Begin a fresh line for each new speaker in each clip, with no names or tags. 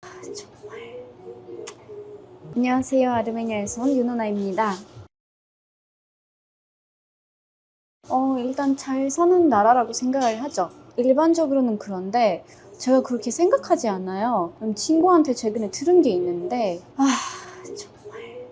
정말. 안녕하세요. 아르메니아에서 온 윤호나입니다. 일단 잘 사는 나라라고 생각을 하죠. 일반적으로는 그런데 제가 그렇게 생각하지 않아요. 친구한테 최근에 들은 게 있는데 정말.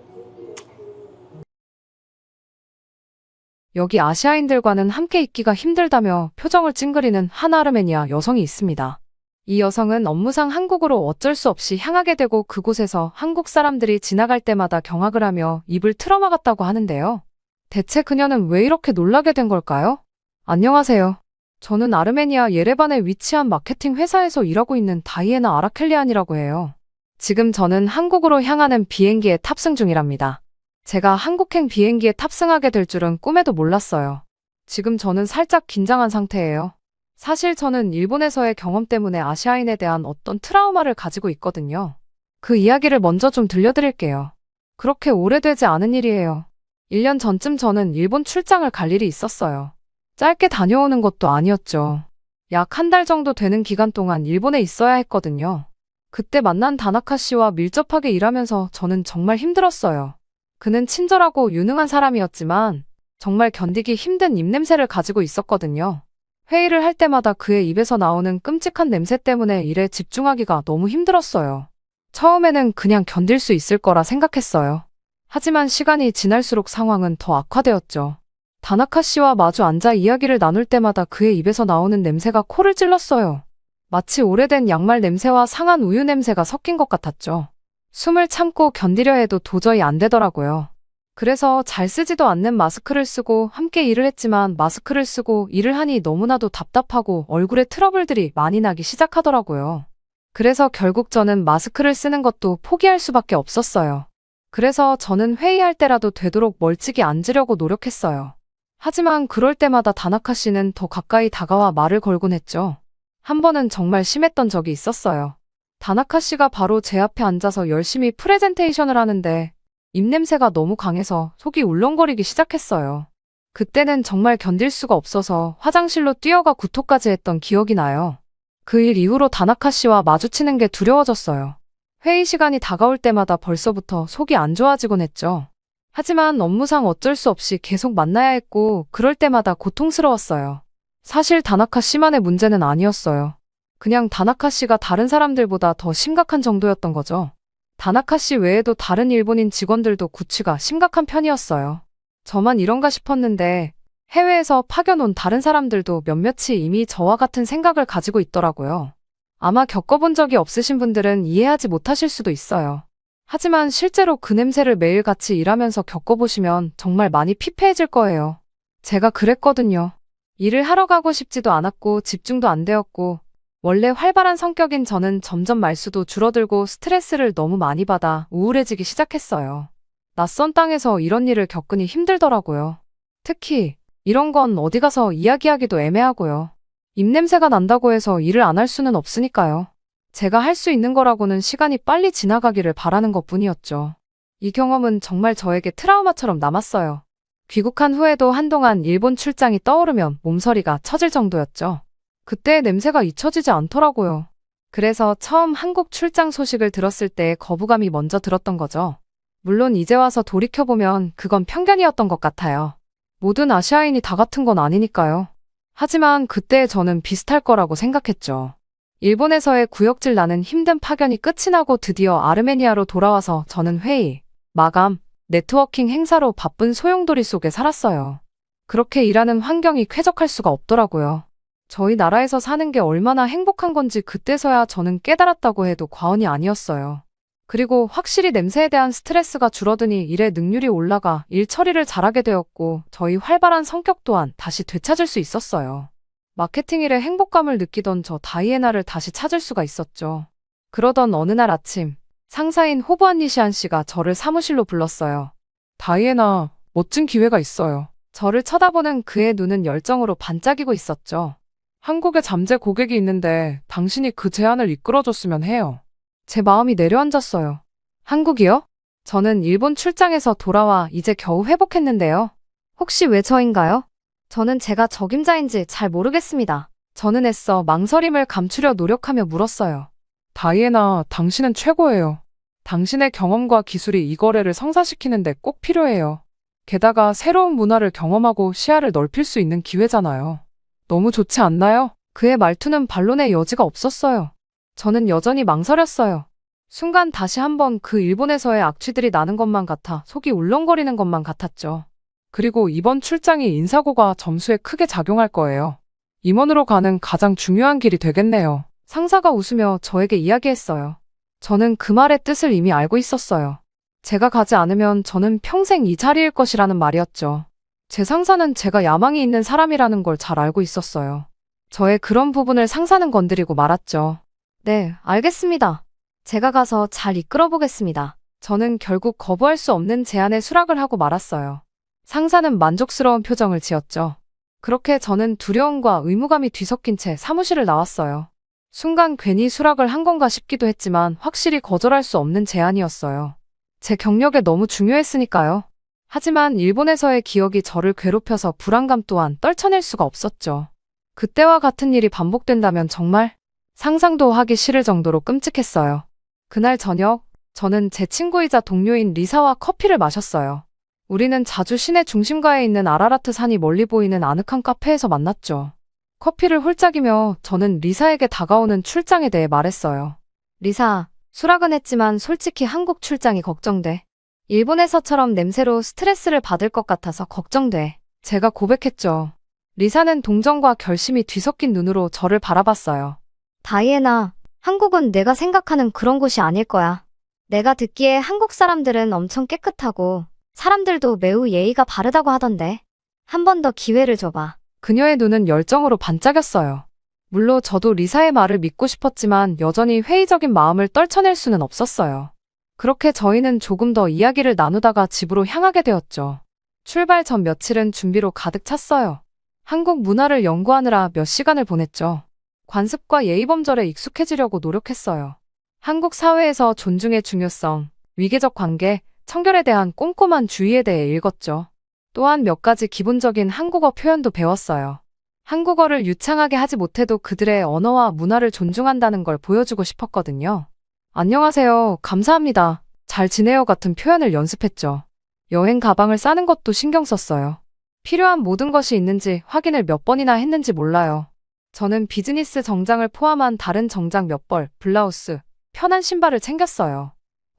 여기 아시아인들과는 함께 있기가 힘들다며 표정을 찡그리는 한 아르메니아 여성이 있습니다. 이 여성은 업무상 한국으로 어쩔 수 없이 향하게 되고 그곳에서 한국 사람들이 지나갈 때마다 경악을 하며 입을 틀어막았다고 하는데요. 대체 그녀는 왜 이렇게 놀라게 된 걸까요? 안녕하세요. 저는 아르메니아 예레반에 위치한 마케팅 회사에서 일하고 있는 다이애나 아라켈리안이라고 해요. 지금 저는 한국으로 향하는 비행기에 탑승 중이랍니다. 제가 한국행 비행기에 탑승하게 될 줄은 꿈에도 몰랐어요. 지금 저는 살짝 긴장한 상태예요. 사실 저는 일본에서의 경험 때문에 아시아인에 대한 어떤 트라우마를 가지고 있거든요. 그 이야기를 먼저 좀 들려드릴게요. 그렇게 오래되지 않은 일이에요. 1년 전쯤 저는 일본 출장을 갈 일이 있었어요. 짧게 다녀오는 것도 아니었죠. 약 한 달 정도 되는 기간 동안 일본에 있어야 했거든요. 그때 만난 다나카 씨와 밀접하게 일하면서 저는 정말 힘들었어요. 그는 친절하고 유능한 사람이었지만 정말 견디기 힘든 입냄새를 가지고 있었거든요. 회의를 할 때마다 그의 입에서 나오는 끔찍한 냄새 때문에 일에 집중하기가 너무 힘들었어요. 처음에는 그냥 견딜 수 있을 거라 생각했어요. 하지만 시간이 지날수록 상황은 더 악화되었죠. 다나카 씨와 마주 앉아 이야기를 나눌 때마다 그의 입에서 나오는 냄새가 코를 찔렀어요. 마치 오래된 양말 냄새와 상한 우유 냄새가 섞인 것 같았죠. 숨을 참고 견디려 해도 도저히 안 되더라고요. 그래서 잘 쓰지도 않는 마스크를 쓰고 함께 일을 했지만 마스크를 쓰고 일을 하니 너무나도 답답하고 얼굴에 트러블들이 많이 나기 시작하더라고요. 그래서 결국 저는 마스크를 쓰는 것도 포기할 수밖에 없었어요. 그래서 저는 회의할 때라도 되도록 멀찍이 앉으려고 노력했어요. 하지만 그럴 때마다 다나카 씨는 더 가까이 다가와 말을 걸곤 했죠. 한 번은 정말 심했던 적이 있었어요. 다나카 씨가 바로 제 앞에 앉아서 열심히 프레젠테이션을 하는데 입냄새가 너무 강해서 속이 울렁거리기 시작했어요. 그때는 정말 견딜 수가 없어서 화장실로 뛰어가 구토까지 했던 기억이 나요. 그 일 이후로 다나카 씨와 마주치는 게 두려워졌어요. 회의 시간이 다가올 때마다 벌써부터 속이 안 좋아지곤 했죠. 하지만 업무상 어쩔 수 없이 계속 만나야 했고 그럴 때마다 고통스러웠어요. 사실 다나카 씨만의 문제는 아니었어요. 그냥 다나카 씨가 다른 사람들보다 더 심각한 정도였던 거죠. 다나카 씨 외에도 다른 일본인 직원들도 구취가 심각한 편이었어요. 저만 이런가 싶었는데 해외에서 파견 온 다른 사람들도 몇몇이 이미 저와 같은 생각을 가지고 있더라고요. 아마 겪어본 적이 없으신 분들은 이해하지 못하실 수도 있어요. 하지만 실제로 그 냄새를 매일 같이 일하면서 겪어보시면 정말 많이 피폐해질 거예요. 제가 그랬거든요. 일을 하러 가고 싶지도 않았고 집중도 안 되었고 원래 활발한 성격인 저는 점점 말수도 줄어들고 스트레스를 너무 많이 받아 우울해지기 시작했어요. 낯선 땅에서 이런 일을 겪으니 힘들더라고요. 특히 이런 건 어디 가서 이야기하기도 애매하고요. 입냄새가 난다고 해서 일을 안 할 수는 없으니까요. 제가 할 수 있는 거라고는 시간이 빨리 지나가기를 바라는 것뿐이었죠. 이 경험은 정말 저에게 트라우마처럼 남았어요. 귀국한 후에도 한동안 일본 출장이 떠오르면 몸서리가 처질 정도였죠. 그때의 냄새가 잊혀지지 않더라고요. 그래서 처음 한국 출장 소식을 들었을 때 거부감이 먼저 들었던 거죠. 물론 이제 와서 돌이켜보면 그건 편견이었던 것 같아요. 모든 아시아인이 다 같은 건 아니니까요. 하지만 그때 저는 비슷할 거라고 생각했죠. 일본에서의 구역질 나는 힘든 파견이 끝이 나고 드디어 아르메니아로 돌아와서 저는 회의, 마감, 네트워킹 행사로 바쁜 소용돌이 속에 살았어요. 그렇게 일하는 환경이 쾌적할 수가 없더라고요. 저희 나라에서 사는 게 얼마나 행복한 건지 그때서야 저는 깨달았다고 해도 과언이 아니었어요. 그리고 확실히 냄새에 대한 스트레스가 줄어드니 일의 능률이 올라가 일 처리를 잘하게 되었고 저희 활발한 성격 또한 다시 되찾을 수 있었어요. 마케팅 일에 행복감을 느끼던 저 다이애나를 다시 찾을 수가 있었죠. 그러던 어느 날 아침, 상사인 호부한 니시안 씨가 저를 사무실로 불렀어요. 다이애나, 멋진 기회가 있어요. 저를 쳐다보는 그의 눈은 열정으로 반짝이고 있었죠. 한국에 잠재 고객이 있는데 당신이 그 제안을 이끌어줬으면 해요. 제 마음이 내려앉았어요. 한국이요? 저는 일본 출장에서 돌아와 이제 겨우 회복했는데요. 혹시 왜 저인가요? 저는 제가 적임자인지 잘 모르겠습니다. 저는 애써 망설임을 감추려 노력하며 물었어요. 다이애나, 당신은 최고예요. 당신의 경험과 기술이 이 거래를 성사시키는데 꼭 필요해요. 게다가 새로운 문화를 경험하고 시야를 넓힐 수 있는 기회잖아요. 너무 좋지 않나요? 그의 말투는 반론의 여지가 없었어요. 저는 여전히 망설였어요. 순간 다시 한번 그 일본에서의 악취들이 나는 것만 같아 속이 울렁거리는 것만 같았죠. 그리고 이번 출장이 인사고가 점수에 크게 작용할 거예요. 임원으로 가는 가장 중요한 길이 되겠네요. 상사가 웃으며 저에게 이야기했어요. 저는 그 말의 뜻을 이미 알고 있었어요. 제가 가지 않으면 저는 평생 이 자리일 것이라는 말이었죠. 제 상사는 제가 야망이 있는 사람이라는 걸 잘 알고 있었어요. 저의 그런 부분을 상사는 건드리고 말았죠. 네, 알겠습니다. 제가 가서 잘 이끌어 보겠습니다. 저는 결국 거부할 수 없는 제안에 수락을 하고 말았어요. 상사는 만족스러운 표정을 지었죠. 그렇게 저는 두려움과 의무감이 뒤섞인 채 사무실을 나왔어요. 순간 괜히 수락을 한 건가 싶기도 했지만 확실히 거절할 수 없는 제안이었어요. 제 경력에 너무 중요했으니까요. 하지만 일본에서의 기억이 저를 괴롭혀서 불안감 또한 떨쳐낼 수가 없었죠. 그때와 같은 일이 반복된다면 정말 상상도 하기 싫을 정도로 끔찍했어요. 그날 저녁, 저는 제 친구이자 동료인 리사와 커피를 마셨어요. 우리는 자주 시내 중심가에 있는 아라라트 산이 멀리 보이는 아늑한 카페에서 만났죠. 커피를 홀짝이며 저는 리사에게 다가오는 출장에 대해 말했어요. 리사, 수락은 했지만 솔직히 한국 출장이 걱정돼. 일본에서처럼 냄새로 스트레스를 받을 것 같아서 걱정돼. 제가 고백했죠. 리사는 동정과 결심이 뒤섞인 눈으로 저를 바라봤어요. 다이애나, 한국은 내가 생각하는 그런 곳이 아닐 거야. 내가 듣기에 한국 사람들은 엄청 깨끗하고 사람들도 매우 예의가 바르다고 하던데. 한 번 더 기회를 줘봐. 그녀의 눈은 열정으로 반짝였어요. 물론 저도 리사의 말을 믿고 싶었지만 여전히 회의적인 마음을 떨쳐낼 수는 없었어요. 그렇게 저희는 조금 더 이야기를 나누다가 집으로 향하게 되었죠. 출발 전 며칠은 준비로 가득 찼어요. 한국 문화를 연구하느라 몇 시간을 보냈죠. 관습과 예의범절에 익숙해지려고 노력했어요. 한국 사회에서 존중의 중요성, 위계적 관계, 청결에 대한 꼼꼼한 주의에 대해 읽었죠. 또한 몇 가지 기본적인 한국어 표현도 배웠어요. 한국어를 유창하게 하지 못해도 그들의 언어와 문화를 존중한다는 걸 보여주고 싶었거든요. 안녕하세요, 감사합니다, 잘 지내요 같은 표현을 연습했죠. 여행 가방을 싸는 것도 신경 썼어요. 필요한 모든 것이 있는지 확인을 몇 번이나 했는지 몰라요. 저는 비즈니스 정장을 포함한 다른 정장 몇 벌, 블라우스, 편한 신발을 챙겼어요.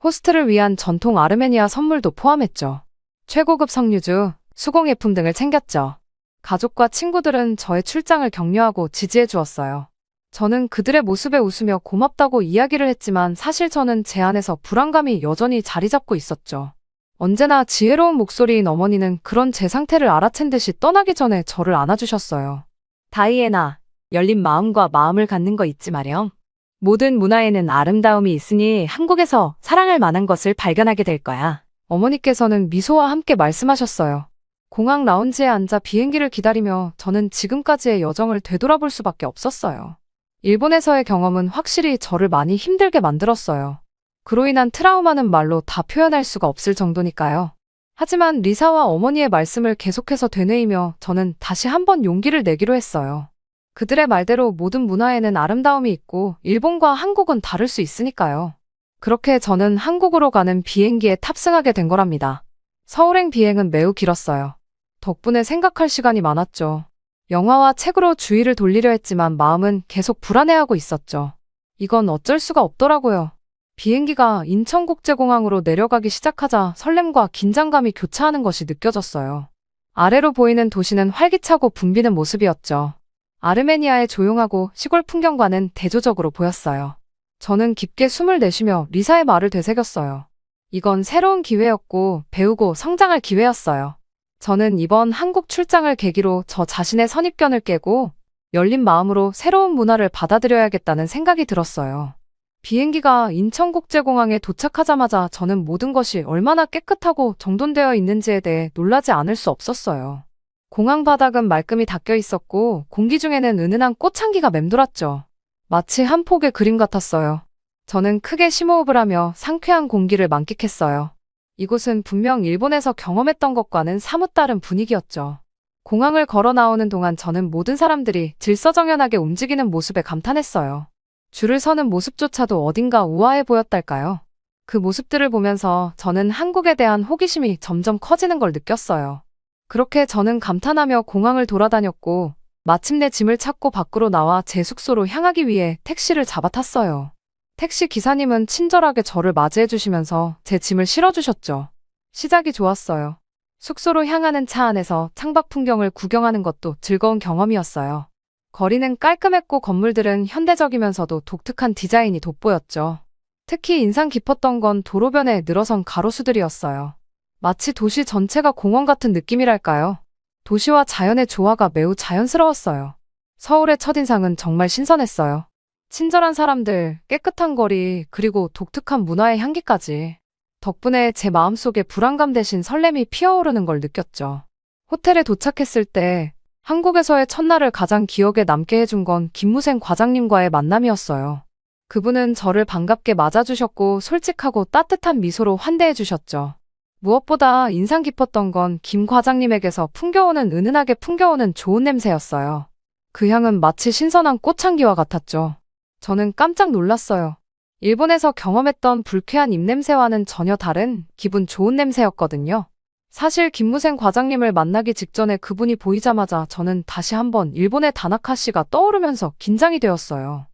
호스트를 위한 전통 아르메니아 선물도 포함했죠. 최고급 석류주, 수공예품 등을 챙겼죠. 가족과 친구들은 저의 출장을 격려하고 지지해 주었어요. 저는 그들의 모습에 웃으며 고맙다고 이야기를 했지만 사실 저는 제 안에서 불안감이 여전히 자리 잡고 있었죠. 언제나 지혜로운 목소리인 어머니는 그런 제 상태를 알아챈 듯이 떠나기 전에 저를 안아주셨어요. 다이애나, 열린 마음과 마음을 갖는 거 잊지 마렴. 모든 문화에는 아름다움이 있으니 한국에서 사랑할 만한 것을 발견하게 될 거야. 어머니께서는 미소와 함께 말씀하셨어요. 공항 라운지에 앉아 비행기를 기다리며 저는 지금까지의 여정을 되돌아볼 수밖에 없었어요. 일본에서의 경험은 확실히 저를 많이 힘들게 만들었어요. 그로 인한 트라우마는 말로 다 표현할 수가 없을 정도니까요. 하지만 리사와 어머니의 말씀을 계속해서 되뇌이며 저는 다시 한번 용기를 내기로 했어요. 그들의 말대로 모든 문화에는 아름다움이 있고 일본과 한국은 다를 수 있으니까요. 그렇게 저는 한국으로 가는 비행기에 탑승하게 된 거랍니다. 서울행 비행은 매우 길었어요. 덕분에 생각할 시간이 많았죠. 영화와 책으로 주의를 돌리려 했지만 마음은 계속 불안해하고 있었죠. 이건 어쩔 수가 없더라고요. 비행기가 인천국제공항으로 내려가기 시작하자 설렘과 긴장감이 교차하는 것이 느껴졌어요. 아래로 보이는 도시는 활기차고 붐비는 모습이었죠. 아르메니아의 조용하고 시골 풍경과는 대조적으로 보였어요. 저는 깊게 숨을 내쉬며 리사의 말을 되새겼어요. 이건 새로운 기회였고 배우고 성장할 기회였어요. 저는 이번 한국 출장을 계기로 저 자신의 선입견을 깨고 열린 마음으로 새로운 문화를 받아들여야겠다는 생각이 들었어요. 비행기가 인천국제공항에 도착하자마자 저는 모든 것이 얼마나 깨끗하고 정돈되어 있는지에 대해 놀라지 않을 수 없었어요. 공항 바닥은 말끔히 닦여 있었고 공기 중에는 은은한 꽃향기가 맴돌았죠. 마치 한 폭의 그림 같았어요. 저는 크게 심호흡을 하며 상쾌한 공기를 만끽했어요. 이곳은 분명 일본에서 경험했던 것과는 사뭇 다른 분위기였죠. 공항을 걸어 나오는 동안 저는 모든 사람들이 질서정연하게 움직이는 모습에 감탄했어요. 줄을 서는 모습조차도 어딘가 우아해 보였달까요? 그 모습들을 보면서 저는 한국에 대한 호기심이 점점 커지는 걸 느꼈어요. 그렇게 저는 감탄하며 공항을 돌아다녔고, 마침내 짐을 찾고 밖으로 나와 제 숙소로 향하기 위해 택시를 잡아탔어요. 택시 기사님은 친절하게 저를 맞이해 주시면서 제 짐을 실어주셨죠. 시작이 좋았어요. 숙소로 향하는 차 안에서 창밖 풍경을 구경하는 것도 즐거운 경험이었어요. 거리는 깔끔했고 건물들은 현대적이면서도 독특한 디자인이 돋보였죠. 특히 인상 깊었던 건 도로변에 늘어선 가로수들이었어요. 마치 도시 전체가 공원 같은 느낌이랄까요? 도시와 자연의 조화가 매우 자연스러웠어요. 서울의 첫인상은 정말 신선했어요. 친절한 사람들, 깨끗한 거리, 그리고 독특한 문화의 향기까지. 덕분에 제 마음속에 불안감 대신 설렘이 피어오르는 걸 느꼈죠. 호텔에 도착했을 때 한국에서의 첫날을 가장 기억에 남게 해준 건 김무생 과장님과의 만남이었어요. 그분은 저를 반갑게 맞아주셨고 솔직하고 따뜻한 미소로 환대해 주셨죠. 무엇보다 인상 깊었던 건 김 과장님에게서 은은하게 풍겨오는 좋은 냄새였어요. 그 향은 마치 신선한 꽃향기와 같았죠. 저는 깜짝 놀랐어요. 일본에서 경험했던 불쾌한 입냄새와는 전혀 다른 기분 좋은 냄새였거든요. 사실 김무생 과장님을 만나기 직전에 그분이 보이자마자 저는 다시 한번 일본의 다나카 씨가 떠오르면서 긴장이 되었어요.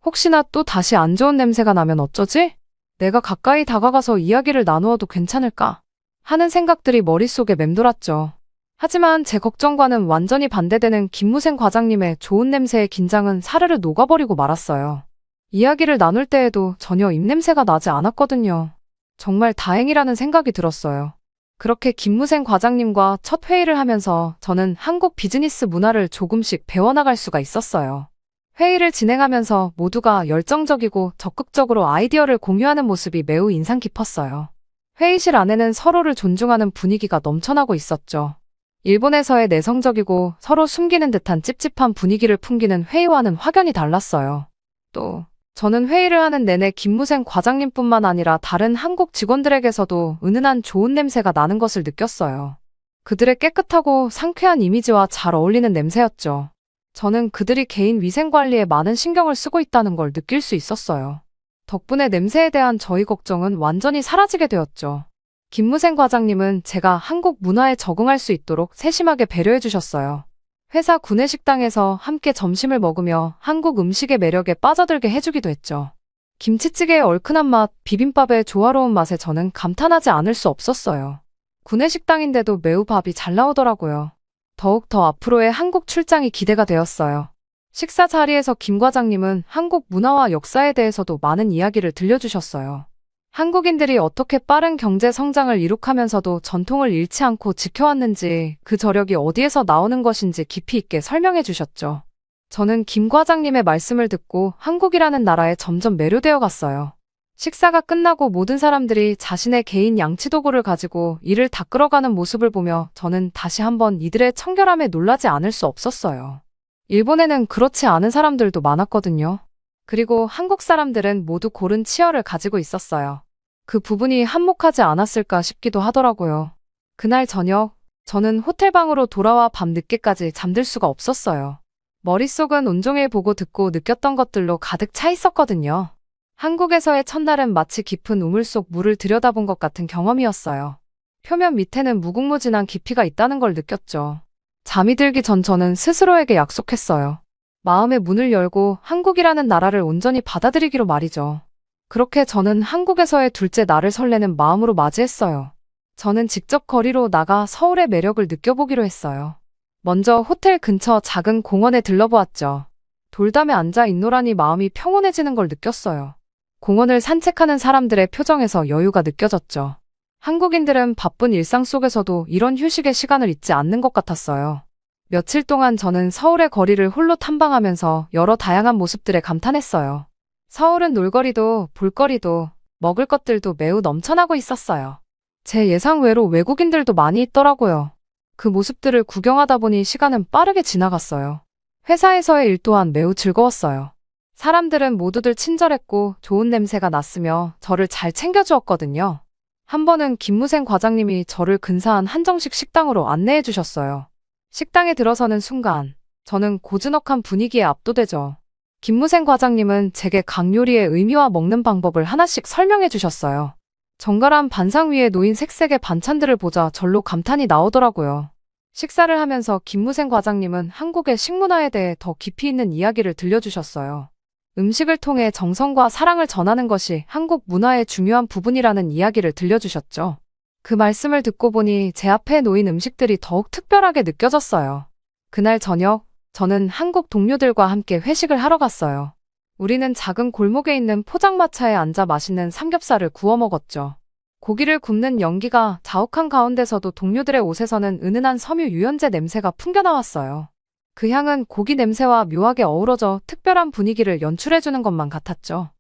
혹시나 또 다시 안 좋은 냄새가 나면 어쩌지? 내가 가까이 다가가서 이야기를 나누어도 괜찮을까? 하는 생각들이 머릿속에 맴돌았죠. 하지만 제 걱정과는 완전히 반대되는 김무생 과장님의 좋은 냄새의 긴장은 사르르 녹아버리고 말았어요. 이야기를 나눌 때에도 전혀 입냄새가 나지 않았거든요. 정말 다행이라는 생각이 들었어요. 그렇게 김무생 과장님과 첫 회의를 하면서 저는 한국 비즈니스 문화를 조금씩 배워나갈 수가 있었어요. 회의를 진행하면서 모두가 열정적이고 적극적으로 아이디어를 공유하는 모습이 매우 인상 깊었어요. 회의실 안에는 서로를 존중하는 분위기가 넘쳐나고 있었죠. 일본에서의 내성적이고 서로 숨기는 듯한 찝찝한 분위기를 풍기는 회의와는 확연히 달랐어요. 또 저는 회의를 하는 내내 김무생 과장님뿐만 아니라 다른 한국 직원들에게서도 은은한 좋은 냄새가 나는 것을 느꼈어요. 그들의 깨끗하고 상쾌한 이미지와 잘 어울리는 냄새였죠. 저는 그들이 개인 위생 관리에 많은 신경을 쓰고 있다는 걸 느낄 수 있었어요. 덕분에 냄새에 대한 저희 걱정은 완전히 사라지게 되었죠. 김무생 과장님은 제가 한국 문화에 적응할 수 있도록 세심하게 배려해 주셨어요. 회사 구내식당에서 함께 점심을 먹으며 한국 음식의 매력에 빠져들게 해주기도 했죠. 김치찌개의 얼큰한 맛, 비빔밥의 조화로운 맛에 저는 감탄하지 않을 수 없었어요. 구내식당인데도 매우 밥이 잘 나오더라고요. 더욱 더 앞으로의 한국 출장이 기대가 되었어요. 식사 자리에서 김 과장님은 한국 문화와 역사에 대해서도 많은 이야기를 들려주셨어요. 한국인들이 어떻게 빠른 경제 성장을 이룩하면서도 전통을 잃지 않고 지켜왔는지, 그 저력이 어디에서 나오는 것인지 깊이 있게 설명해 주셨죠. 저는 김 과장님의 말씀을 듣고 한국이라는 나라에 점점 매료되어 갔어요. 식사가 끝나고 모든 사람들이 자신의 개인 양치도구를 가지고 이를 닦으러가는 모습을 보며 저는 다시 한번 이들의 청결함에 놀라지 않을 수 없었어요. 일본에는 그렇지 않은 사람들도 많았거든요. 그리고 한국 사람들은 모두 고른 치어를 가지고 있었어요. 그 부분이 한몫하지 않았을까 싶기도 하더라고요. 그날 저녁, 저는 호텔방으로 돌아와 밤 늦게까지 잠들 수가 없었어요. 머릿속은 온종일 보고 듣고 느꼈던 것들로 가득 차 있었거든요. 한국에서의 첫날은 마치 깊은 우물 속 물을 들여다본 것 같은 경험이었어요. 표면 밑에는 무궁무진한 깊이가 있다는 걸 느꼈죠. 잠이 들기 전 저는 스스로에게 약속했어요. 마음의 문을 열고 한국이라는 나라를 온전히 받아들이기로 말이죠. 그렇게 저는 한국에서의 둘째 날을 설레는 마음으로 맞이했어요. 저는 직접 거리로 나가 서울의 매력을 느껴보기로 했어요. 먼저 호텔 근처 작은 공원에 들러보았죠. 돌담에 앉아 있노라니 마음이 평온해지는 걸 느꼈어요. 공원을 산책하는 사람들의 표정에서 여유가 느껴졌죠. 한국인들은 바쁜 일상 속에서도 이런 휴식의 시간을 잊지 않는 것 같았어요. 며칠 동안 저는 서울의 거리를 홀로 탐방하면서 여러 다양한 모습들에 감탄했어요. 서울은 놀거리도 볼거리도 먹을 것들도 매우 넘쳐나고 있었어요. 제 예상 외로 외국인들도 많이 있더라고요. 그 모습들을 구경하다 보니 시간은 빠르게 지나갔어요. 회사에서의 일 또한 매우 즐거웠어요. 사람들은 모두들 친절했고 좋은 냄새가 났으며 저를 잘 챙겨주었거든요. 한 번은 김무생 과장님이 저를 근사한 한정식 식당으로 안내해 주셨어요. 식당에 들어서는 순간 저는 고즈넉한 분위기에 압도되죠. 김무생 과장님은 제게 각 요리의 의미와 먹는 방법을 하나씩 설명해 주셨어요. 정갈한 반상 위에 놓인 색색의 반찬들을 보자 절로 감탄이 나오더라고요. 식사를 하면서 김무생 과장님은 한국의 식문화에 대해 더 깊이 있는 이야기를 들려주셨어요. 음식을 통해 정성과 사랑을 전하는 것이 한국 문화의 중요한 부분이라는 이야기를 들려주셨죠. 그 말씀을 듣고 보니 제 앞에 놓인 음식들이 더욱 특별하게 느껴졌어요. 그날 저녁, 저는 한국 동료들과 함께 회식을 하러 갔어요. 우리는 작은 골목에 있는 포장마차에 앉아 맛있는 삼겹살을 구워 먹었죠. 고기를 굽는 연기가 자욱한 가운데서도 동료들의 옷에서는 은은한 섬유 유연제 냄새가 풍겨나왔어요. 그 향은 고기 냄새와 묘하게 어우러져 특별한 분위기를 연출해주는 것만 같았죠.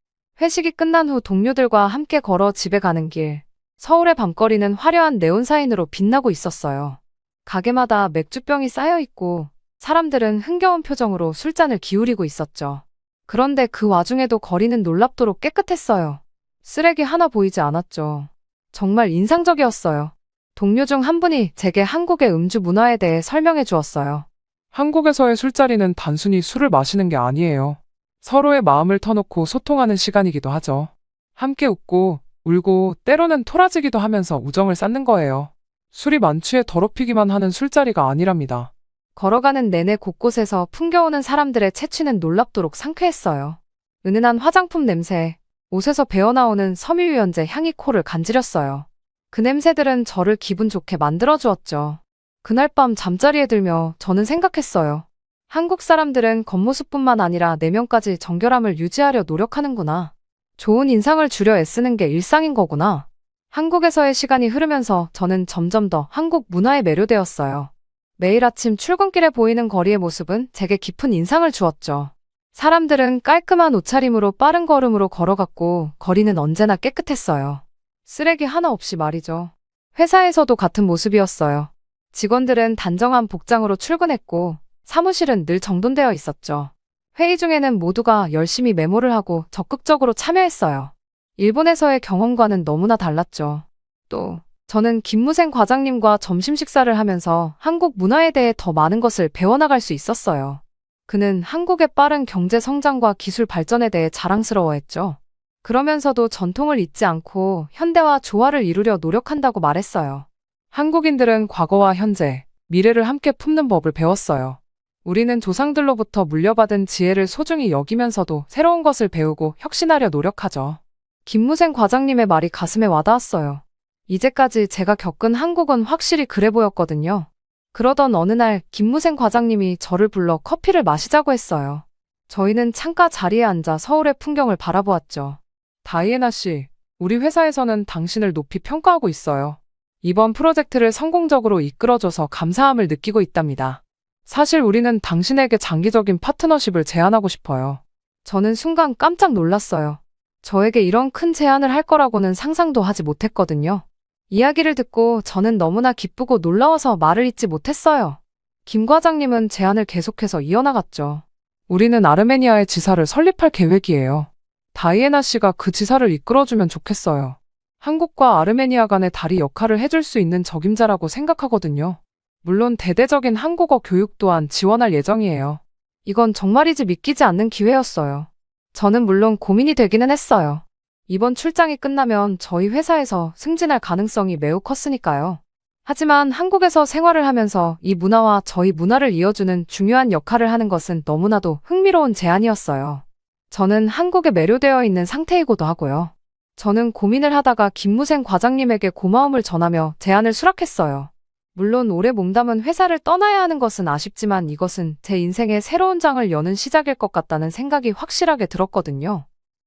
회식이 끝난 후 동료들과 함께 걸어 집에 가는 길, 서울의 밤거리는 화려한 네온사인으로 빛나고 있었어요. 가게마다 맥주병이 쌓여 있고 사람들은 흥겨운 표정으로 술잔을 기울이고 있었죠. 그런데 그 와중에도 거리는 놀랍도록 깨끗했어요. 쓰레기 하나 보이지 않았죠. 정말 인상적이었어요. 동료 중 한 분이 제게 한국의 음주 문화에 대해 설명해 주었어요.
한국에서의 술자리는 단순히 술을 마시는 게 아니에요. 서로의 마음을 터놓고 소통하는 시간이기도 하죠. 함께 웃고, 울고, 때로는 토라지기도 하면서 우정을 쌓는 거예요. 술이 만취해 더럽히기만 하는 술자리가 아니랍니다.
걸어가는 내내 곳곳에서 풍겨오는 사람들의 채취는 놀랍도록 상쾌했어요. 은은한 화장품 냄새, 옷에서 배어나오는 섬유유연제 향이 코를 간지렸어요. 그 냄새들은 저를 기분 좋게 만들어주었죠. 그날 밤 잠자리에 들며 저는 생각했어요. 한국 사람들은 겉모습뿐만 아니라 내면까지 정결함을 유지하려 노력하는구나. 좋은 인상을 주려 애쓰는 게 일상인 거구나. 한국에서의 시간이 흐르면서 저는 점점 더 한국 문화에 매료되었어요. 매일 아침 출근길에 보이는 거리의 모습은 제게 깊은 인상을 주었죠. 사람들은 깔끔한 옷차림으로 빠른 걸음으로 걸어갔고 거리는 언제나 깨끗했어요. 쓰레기 하나 없이 말이죠. 회사에서도 같은 모습이었어요. 직원들은 단정한 복장으로 출근했고 사무실은 늘 정돈되어 있었죠. 회의 중에는 모두가 열심히 메모를 하고 적극적으로 참여했어요. 일본에서의 경험과는 너무나 달랐죠. 또 저는 김무생 과장님과 점심 식사를 하면서 한국 문화에 대해 더 많은 것을 배워나갈 수 있었어요. 그는 한국의 빠른 경제 성장과 기술 발전에 대해 자랑스러워했죠. 그러면서도 전통을 잊지 않고 현대와 조화를 이루려 노력한다고 말했어요.
한국인들은 과거와 현재, 미래를 함께 품는 법을 배웠어요. 우리는 조상들로부터 물려받은 지혜를 소중히 여기면서도 새로운 것을 배우고 혁신하려 노력하죠.
김무생 과장님의 말이 가슴에 와닿았어요. 이제까지 제가 겪은 한국은 확실히 그래 보였거든요. 그러던 어느 날 김무생 과장님이 저를 불러 커피를 마시자고 했어요. 저희는 창가 자리에 앉아 서울의 풍경을 바라보았죠.
다이애나 씨, 우리 회사에서는 당신을 높이 평가하고 있어요. 이번 프로젝트를 성공적으로 이끌어줘서 감사함을 느끼고 있답니다. 사실 우리는 당신에게 장기적인 파트너십을 제안하고 싶어요.
저는 순간 깜짝 놀랐어요. 저에게 이런 큰 제안을 할 거라고는 상상도 하지 못했거든요. 이야기를 듣고 저는 너무나 기쁘고 놀라워서 말을 잇지 못했어요. 김 과장님은 제안을 계속해서 이어나갔죠.
우리는 아르메니아의 지사를 설립할 계획이에요. 다이애나 씨가 그 지사를 이끌어주면 좋겠어요. 한국과 아르메니아 간의 다리 역할을 해줄 수 있는 적임자라고 생각하거든요. 물론 대대적인 한국어 교육 또한 지원할 예정이에요.
이건 정말이지 믿기지 않는 기회였어요. 저는 물론 고민이 되기는 했어요. 이번 출장이 끝나면 저희 회사에서 승진할 가능성이 매우 컸으니까요. 하지만 한국에서 생활을 하면서 이 문화와 저희 문화를 이어주는 중요한 역할을 하는 것은 너무나도 흥미로운 제안이었어요. 저는 한국에 매료되어 있는 상태이고도 하고요. 저는 고민을 하다가 김무생 과장님에게 고마움을 전하며 제안을 수락했어요. 물론 올해 몸담은 회사를 떠나야 하는 것은 아쉽지만 이것은 제 인생의 새로운 장을 여는 시작일 것 같다는 생각이 확실하게 들었거든요.